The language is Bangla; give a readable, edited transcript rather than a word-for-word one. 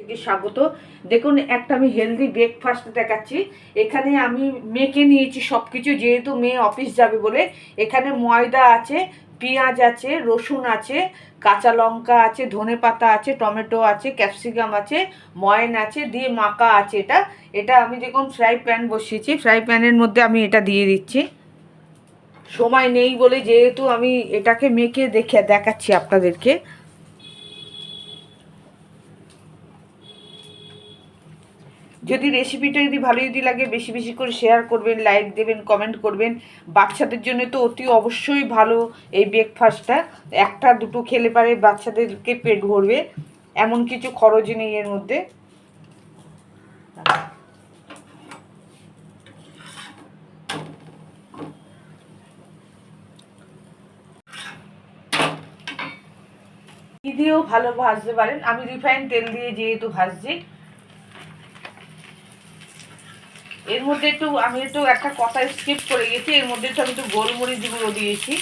থেকে স্বাগত। দেখুন একটা আমি হেলদি ব্রেকফাস্ট দেখাচ্ছি। এখানে আমি মেখে নিয়েছি সব কিছু, যেহেতু মেয়ে অফিস যাবে বলে। এখানে ময়দা আছে, পেঁয়াজ আছে, রসুন আছে, কাঁচা লঙ্কা আছে, ধনেপাতা আছে, টমেটো আছে, ক্যাপসিকাম আছে, ময়ন আছে, দিয়ে মাখা আছে। এটা এটা আমি দেখুন ফ্রাই প্যান বসিয়েছি, ফ্রাই প্যানের মধ্যে আমি এটা দিয়ে দিচ্ছি। সময় নেই বলে যেহেতু আমি এটাকে মেখে দেখাচ্ছি আপনাদেরকে। যদি রেসিপিটা ভালো লাগে বেশি বেশি করে শেয়ার করবেন, লাইক দেবেন, কমেন্ট করবেন। বাচ্চাদের জন্য তো অতি অবশ্যই ভালো এই ব্রেকফাস্টটা। একটা দুটো খেলে পারে বাচ্চাদেরকে পেট ভরবে, এমন কিছু খরচ নেই এর মধ্যে। ঘি দিয়েও ভালো ভাজতে পারেন, আমি রিফাইন তেল দিয়ে যেহেতু ভাজছি। এর মধ্যে আমি একটু একটা কথা স্কিপ করে গেছি, এর মধ্যে আমি একটু গোলমরিচ গুঁড়ো দিয়েছি।